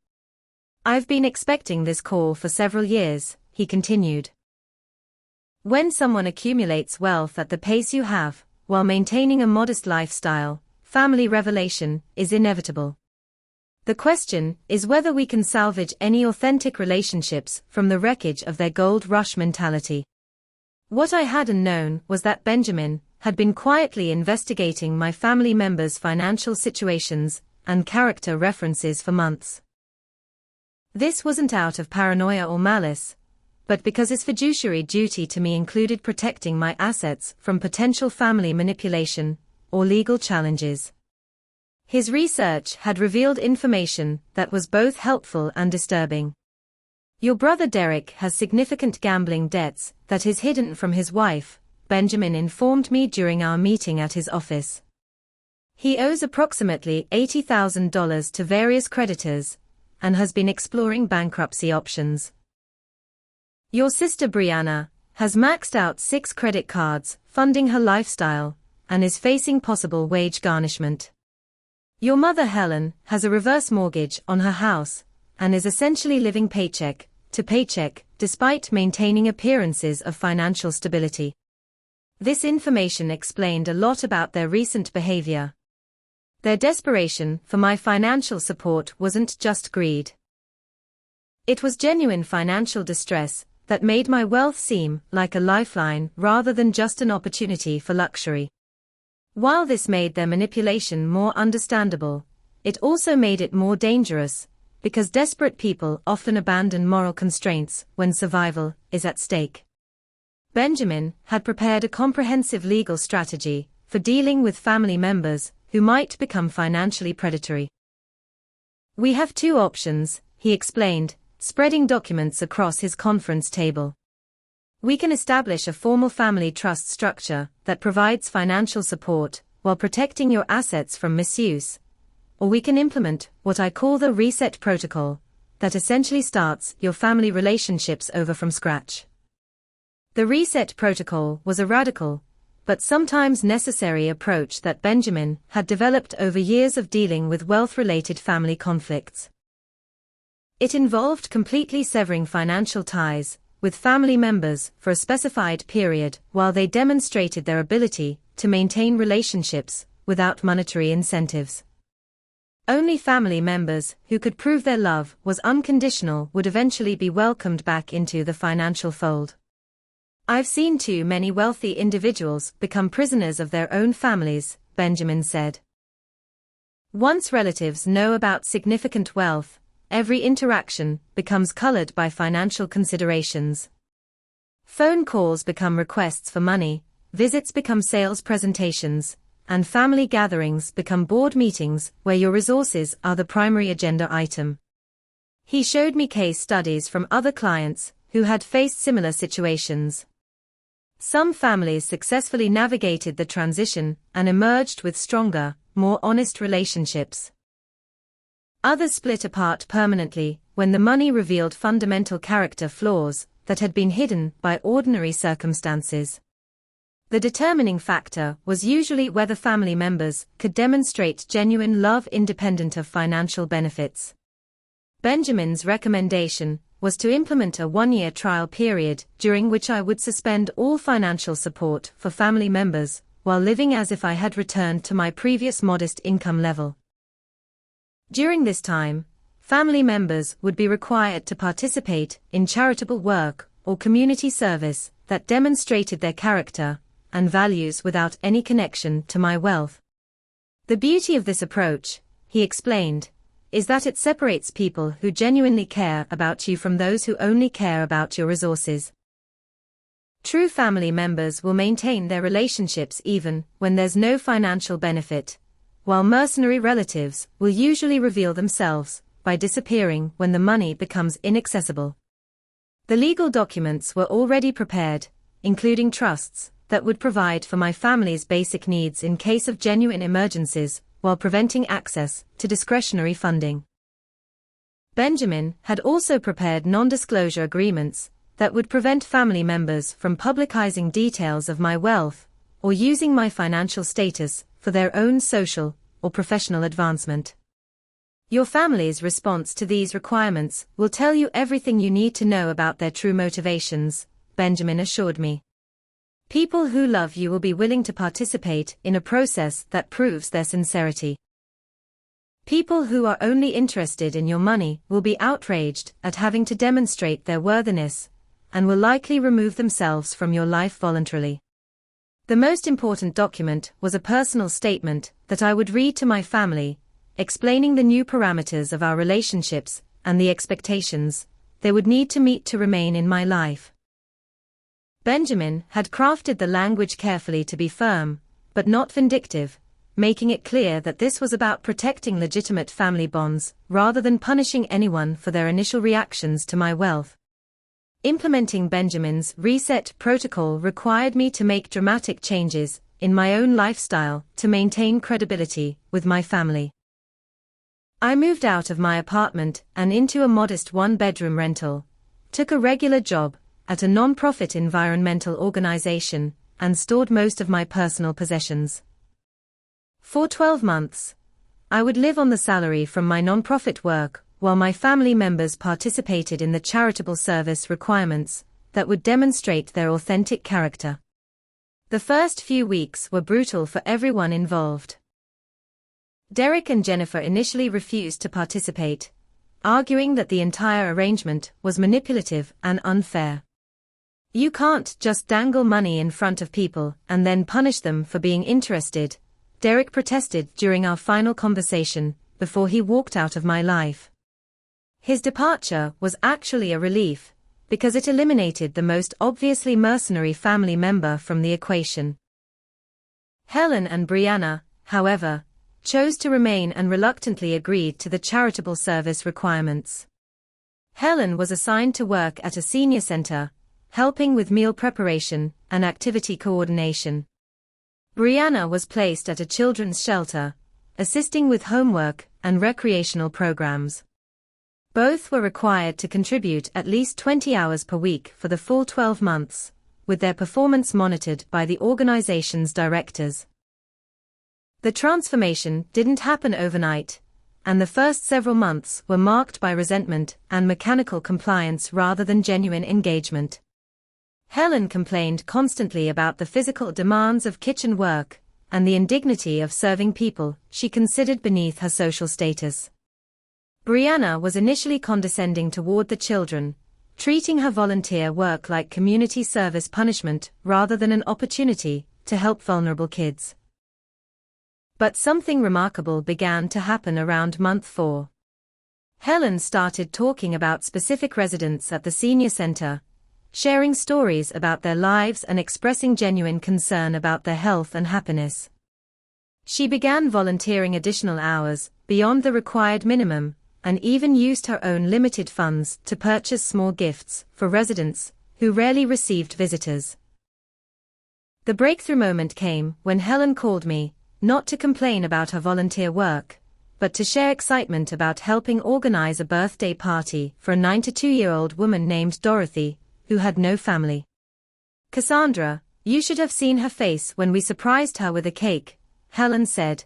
Speaker 1: "I've been expecting this call for several years," he continued. "When someone accumulates wealth at the pace you have, while maintaining a modest lifestyle, family revelation is inevitable. The question is whether we can salvage any authentic relationships from the wreckage of their gold rush mentality." What I hadn't known was that Benjamin had been quietly investigating my family members' financial situations and character references for months. This wasn't out of paranoia or malice, but because his fiduciary duty to me included protecting my assets from potential family manipulation or legal challenges. His research had revealed information that was both helpful and disturbing. "Your brother Derek has significant gambling debts that is hidden from his wife," Benjamin informed me during our meeting at his office. "He owes approximately $80,000 to various creditors and has been exploring bankruptcy options. Your sister Brianna has maxed out 6 credit cards, funding her lifestyle, and is facing possible wage garnishment. Your mother Helen has a reverse mortgage on her house and is essentially living paycheck to paycheck despite maintaining appearances of financial stability." This information explained a lot about their recent behavior. Their desperation for my financial support wasn't just greed. It was genuine financial distress that made my wealth seem like a lifeline rather than just an opportunity for luxury. While this made their manipulation more understandable, it also made it more dangerous, because desperate people often abandon moral constraints when survival is at stake. Benjamin had prepared a comprehensive legal strategy for dealing with family members who might become financially predatory. "We have 2 options," he explained, spreading documents across his conference table. "We can establish a formal family trust structure that provides financial support while protecting your assets from misuse, or we can implement what I call the reset protocol, that essentially starts your family relationships over from scratch." The reset protocol was a radical, but sometimes necessary approach that Benjamin had developed over years of dealing with wealth-related family conflicts. It involved completely severing financial ties with family members for a specified period while they demonstrated their ability to maintain relationships without monetary incentives. Only family members who could prove their love was unconditional would eventually be welcomed back into the financial fold. "I've seen too many wealthy individuals become prisoners of their own families," Benjamin said. "Once relatives know about significant wealth, every interaction becomes colored by financial considerations. Phone calls become requests for money, visits become sales presentations, and family gatherings become board meetings where your resources are the primary agenda item." He showed me case studies from other clients who had faced similar situations. Some families successfully navigated the transition and emerged with stronger, more honest relationships. Others split apart permanently when the money revealed fundamental character flaws that had been hidden by ordinary circumstances. The determining factor was usually whether family members could demonstrate genuine love independent of financial benefits. Benjamin's recommendation was to implement a 1-year trial period during which I would suspend all financial support for family members, while living as if I had returned to my previous modest income level. During this time, family members would be required to participate in charitable work or community service that demonstrated their character and values without any connection to my wealth. The beauty of this approach, he explained, is that it separates people who genuinely care about you from those who only care about your resources. True family members will maintain their relationships even when there's no financial benefit, while mercenary relatives will usually reveal themselves by disappearing when the money becomes inaccessible. The legal documents were already prepared, including trusts that would provide for my family's basic needs in case of genuine emergencies, while preventing access to discretionary funding. Benjamin had also prepared non-disclosure agreements that would prevent family members from publicizing details of my wealth or using my financial status for their own social or professional advancement. Your family's response to these requirements will tell you everything you need to know about their true motivations, Benjamin assured me. People who love you will be willing to participate in a process that proves their sincerity. People who are only interested in your money will be outraged at having to demonstrate their worthiness, and will likely remove themselves from your life voluntarily. The most important document was a personal statement that I would read to my family, explaining the new parameters of our relationships and the expectations they would need to meet to remain in my life. Benjamin had crafted the language carefully to be firm, but not vindictive, making it clear that this was about protecting legitimate family bonds rather than punishing anyone for their initial reactions to my wealth. Implementing Benjamin's reset protocol required me to make dramatic changes in my own lifestyle to maintain credibility with my family. I moved out of my apartment and into a modest 1-bedroom rental, took a regular job at a non-profit environmental organization, and stored most of my personal possessions. For 12 months, I would live on the salary from my non-profit work, while my family members participated in the charitable service requirements that would demonstrate their authentic character. The first few weeks were brutal for everyone involved. Derek and Jennifer initially refused to participate, arguing that the entire arrangement was manipulative and unfair. You can't just dangle money in front of people and then punish them for being interested, Derek protested during our final conversation before he walked out of my life. His departure was actually a relief, because it eliminated the most obviously mercenary family member from the equation. Helen and Brianna, however, chose to remain and reluctantly agreed to the charitable service requirements. Helen was assigned to work at a senior center, helping with meal preparation and activity coordination. Brianna was placed at a children's shelter, assisting with homework and recreational programs. Both were required to contribute at least 20 hours per week for the full 12 months, with their performance monitored by the organization's directors. The transformation didn't happen overnight, and the first several months were marked by resentment and mechanical compliance rather than genuine engagement. Helen complained constantly about the physical demands of kitchen work and the indignity of serving people she considered beneath her social status. Brianna was initially condescending toward the children, treating her volunteer work like community service punishment rather than an opportunity to help vulnerable kids. But something remarkable began to happen around month 4. Helen started talking about specific residents at the senior center, sharing stories about their lives and expressing genuine concern about their health and happiness. She began volunteering additional hours beyond the required minimum, and even used her own limited funds to purchase small gifts for residents who rarely received visitors. The breakthrough moment came when Helen called me, not to complain about her volunteer work, but to share excitement about helping organize a birthday party for a 92-year-old woman named Dorothy, who had no family. "Cassandra, you should have seen her face when we surprised her with a cake," Helen said,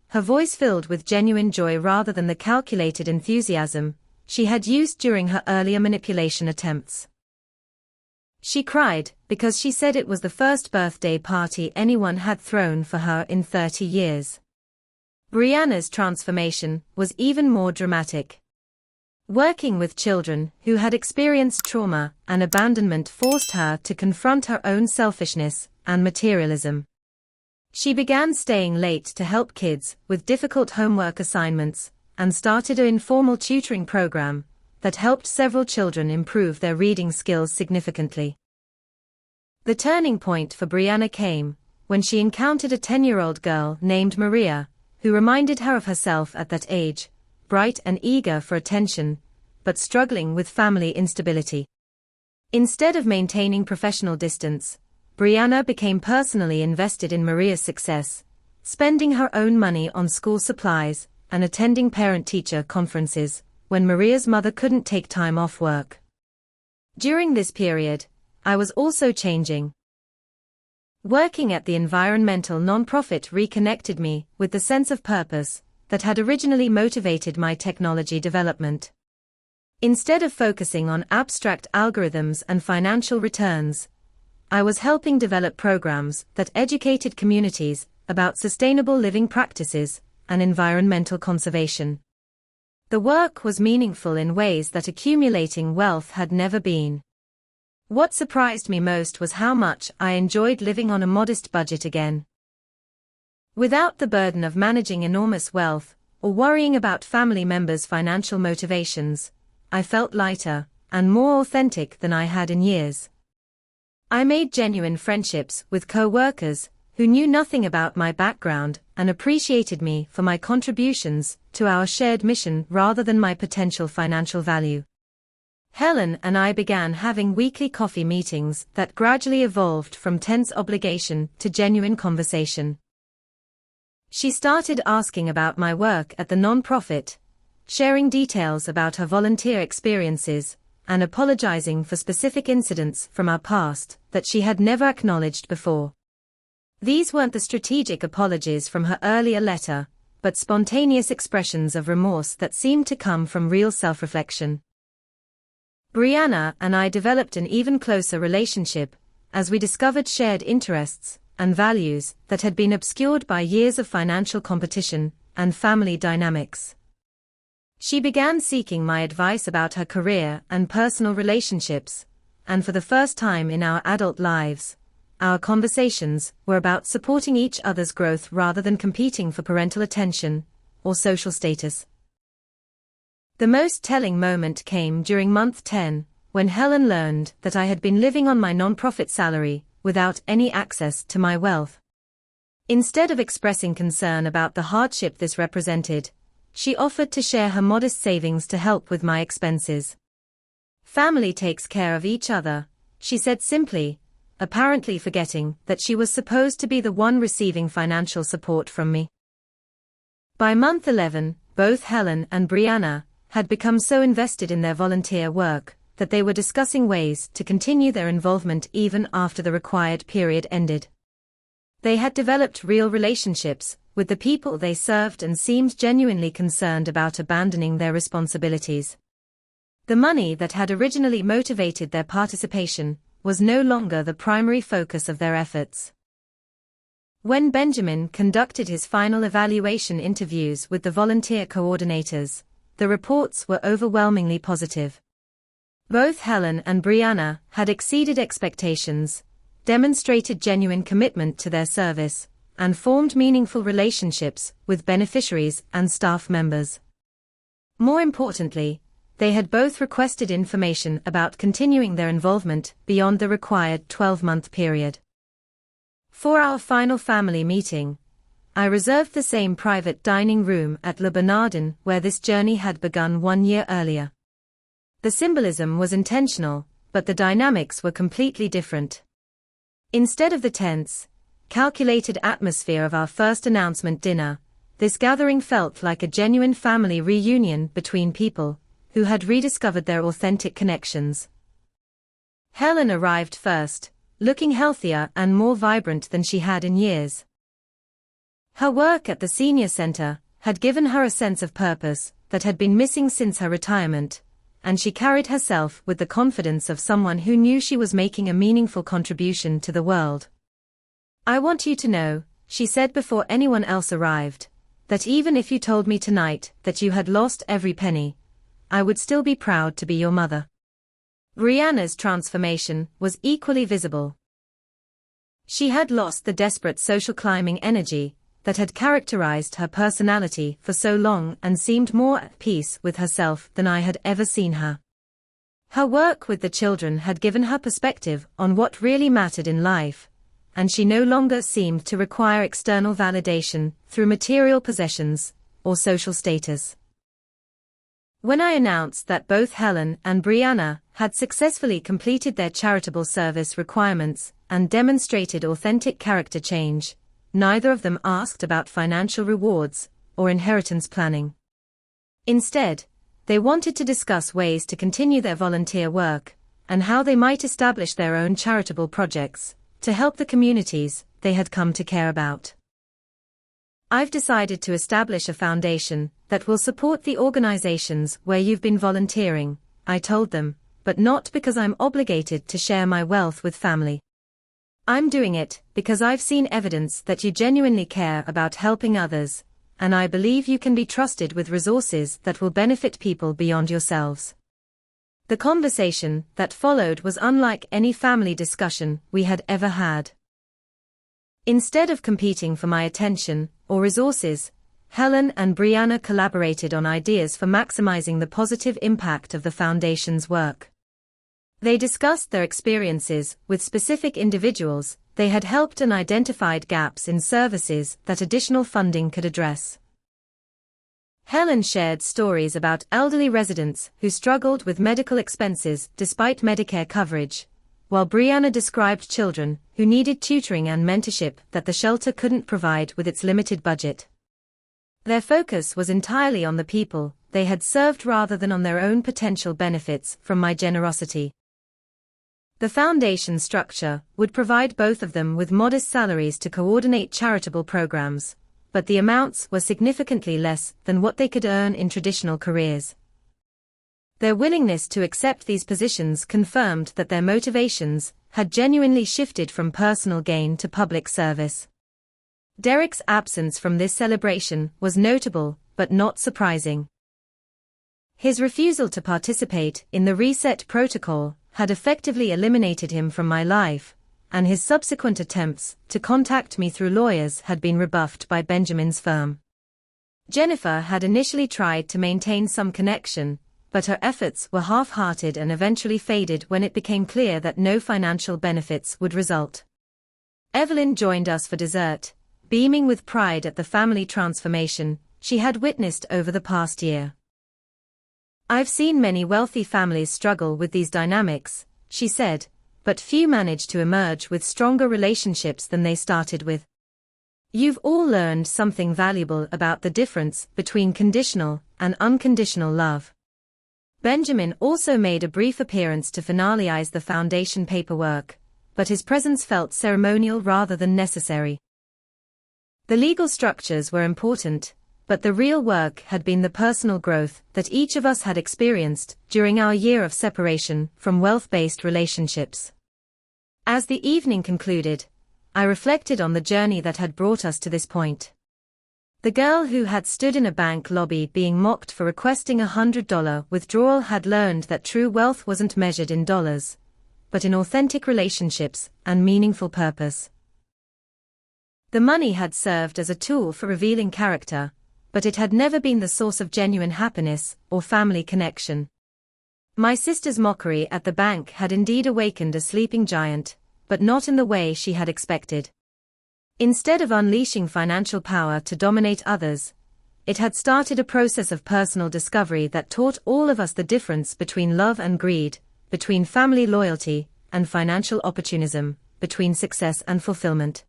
Speaker 1: her voice filled with genuine joy rather than the calculated enthusiasm she had used during her earlier manipulation attempts. She cried because she said it was the first birthday party anyone had thrown for her in 30 years. Brianna's transformation was even more dramatic. Working with children who had experienced trauma and abandonment forced her to confront her own selfishness and materialism. She began staying late to help kids with difficult homework assignments and started an informal tutoring program that helped several children improve their reading skills significantly. The turning point for Brianna came when she encountered a 10-year-old girl named Maria, who reminded her of herself at that age, bright and eager for attention, but struggling with family instability. Instead of maintaining professional distance, Brianna became personally invested in Maria's success, spending her own money on school supplies and attending parent-teacher conferences when Maria's mother couldn't take time off work. During this period, I was also changing. Working at the environmental nonprofit reconnected me with the sense of purpose that had originally motivated my technology development. Instead of focusing on abstract algorithms and financial returns, I was helping develop programs that educated communities about sustainable living practices and environmental conservation. The work was meaningful in ways that accumulating wealth had never been. What surprised me most was how much I enjoyed living on a modest budget again. Without the burden of managing enormous wealth or worrying about family members' financial motivations, I felt lighter and more authentic than I had in years. I made genuine friendships with co-workers who knew nothing about my background and appreciated me for my contributions to our shared mission rather than my potential financial value. Helen and I began having weekly coffee meetings that gradually evolved from tense obligation to genuine conversation. She started asking about my work at the nonprofit, sharing details about her volunteer experiences, and apologizing for specific incidents from our past that she had never acknowledged before. These weren't the strategic apologies from her earlier letter, but spontaneous expressions of remorse that seemed to come from real self-reflection. Brianna and I developed an even closer relationship as we discovered shared interests and values that had been obscured by years of financial competition and family dynamics. She began seeking my advice about her career and personal relationships, and for the first time in our adult lives, our conversations were about supporting each other's growth rather than competing for parental attention or social status. The most telling moment came during month 10, when Helen learned that I had been living on my nonprofit salary without any access to my wealth. Instead of expressing concern about the hardship this represented, she offered to share her modest savings to help with my expenses. "Family takes care of each other," she said simply, apparently forgetting that she was supposed to be the one receiving financial support from me. By month 11, both Helen and Brianna had become so invested in their volunteer work that they were discussing ways to continue their involvement even after the required period ended. They had developed real relationships with the people they served and seemed genuinely concerned about abandoning their responsibilities. The money that had originally motivated their participation was no longer the primary focus of their efforts. When Benjamin conducted his final evaluation interviews with the volunteer coordinators, the reports were overwhelmingly positive. Both Helen and Brianna had exceeded expectations, demonstrated genuine commitment to their service, and formed meaningful relationships with beneficiaries and staff members. More importantly, they had both requested information about continuing their involvement beyond the required 12-month period. For our final family meeting, I reserved the same private dining room at Le Bernardin where this journey had begun 1 year earlier. The symbolism was intentional, but the dynamics were completely different. Instead of the tense, calculated atmosphere of our first announcement dinner, this gathering felt like a genuine family reunion between people who had rediscovered their authentic connections. Helen arrived first, looking healthier and more vibrant than she had in years. Her work at the senior center had given her a sense of purpose that had been missing since her retirement, and she carried herself with the confidence of someone who knew she was making a meaningful contribution to the world. "I want you to know," she said before anyone else arrived, "that even if you told me tonight that you had lost every penny, I would still be proud to be your mother." Brianna's transformation was equally visible. She had lost the desperate social climbing energy that had characterized her personality for so long and seemed more at peace with herself than I had ever seen her. Her work with the children had given her perspective on what really mattered in life, and she no longer seemed to require external validation through material possessions or social status. When I announced that both Helen and Brianna had successfully completed their charitable service requirements and demonstrated authentic character change, neither of them asked about financial rewards or inheritance planning. Instead, they wanted to discuss ways to continue their volunteer work and how they might establish their own charitable projects to help the communities they had come to care about. "I've decided to establish a foundation that will support the organizations where you've been volunteering," I told them, "but not because I'm obligated to share my wealth with family. I'm doing it because I've seen evidence that you genuinely care about helping others, and I believe you can be trusted with resources that will benefit people beyond yourselves." The conversation that followed was unlike any family discussion we had ever had. Instead of competing for my attention or resources, Helen and Brianna collaborated on ideas for maximizing the positive impact of the Foundation's work. They discussed their experiences with specific individuals they had helped and identified gaps in services that additional funding could address. Helen shared stories about elderly residents who struggled with medical expenses despite Medicare coverage, while Brianna described children who needed tutoring and mentorship that the shelter couldn't provide with its limited budget. Their focus was entirely on the people they had served rather than on their own potential benefits from my generosity. The foundation structure would provide both of them with modest salaries to coordinate charitable programs, but the amounts were significantly less than what they could earn in traditional careers. Their willingness to accept these positions confirmed that their motivations had genuinely shifted from personal gain to public service. Derek's absence from this celebration was notable, but not surprising. His refusal to participate in the reset protocol had effectively eliminated him from my life, and his subsequent attempts to contact me through lawyers had been rebuffed by Benjamin's firm. Jennifer had initially tried to maintain some connection, but her efforts were half-hearted and eventually faded when it became clear that no financial benefits would result. Evelyn joined us for dessert, beaming with pride at the family transformation she had witnessed over the past year. "I've seen many wealthy families struggle with these dynamics," she said, "but few manage to emerge with stronger relationships than they started with. You've all learned something valuable about the difference between conditional and unconditional love." Benjamin also made a brief appearance to finalize the foundation paperwork, but his presence felt ceremonial rather than necessary. The legal structures were important, but the real work had been the personal growth that each of us had experienced during our year of separation from wealth-based relationships. As the evening concluded, I reflected on the journey that had brought us to this point. The girl who had stood in a bank lobby being mocked for requesting a $100 withdrawal had learned that true wealth wasn't measured in dollars, but in authentic relationships and meaningful purpose. The money had served as a tool for revealing character, but it had never been the source of genuine happiness or family connection. My sister's mockery at the bank had indeed awakened a sleeping giant, but not in the way she had expected. Instead of unleashing financial power to dominate others, it had started a process of personal discovery that taught all of us the difference between love and greed, between family loyalty and financial opportunism, between success and fulfillment.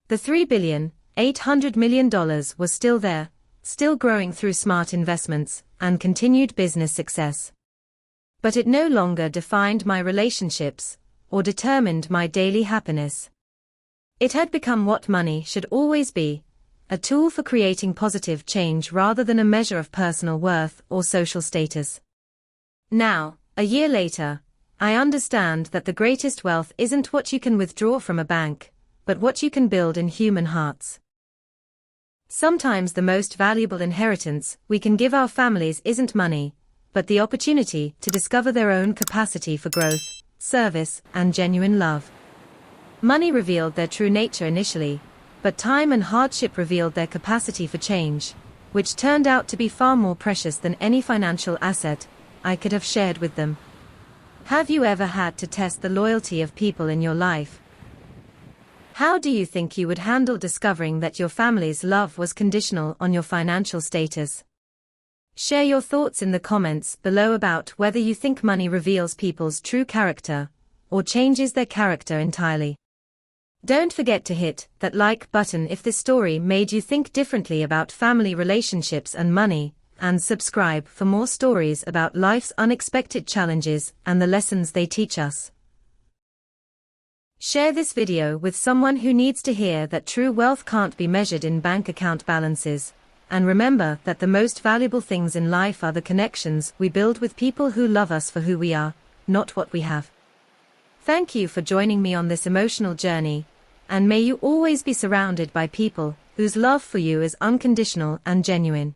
Speaker 1: The $3,800,000,000 was still there, still growing through smart investments and continued business success. But it no longer defined my relationships or determined my daily happiness. It had become what money should always be, a tool for creating positive change rather than a measure of personal worth or social status. Now, a year later, I understand that the greatest wealth isn't what you can withdraw from a bank, but what you can build in human hearts. Sometimes the most valuable inheritance we can give our families isn't money, but the opportunity to discover their own capacity for growth, service, and genuine love. Money revealed their true nature initially, but time and hardship revealed their capacity for change, which turned out to be far more precious than any financial asset I could have shared with them. Have you ever had to test the loyalty of people in your life? How do you think you would handle discovering that your family's love was conditional on your financial status? Share your thoughts in the comments below about whether you think money reveals people's true character, or changes their character entirely. Don't forget to hit that like button if this story made you think differently about family relationships and money, and subscribe for more stories about life's unexpected challenges and the lessons they teach us. Share this video with someone who needs to hear that true wealth can't be measured in bank account balances, and remember that the most valuable things in life are the connections we build with people who love us for who we are, not what we have. Thank you for joining me on this emotional journey, and may you always be surrounded by people whose love for you is unconditional and genuine.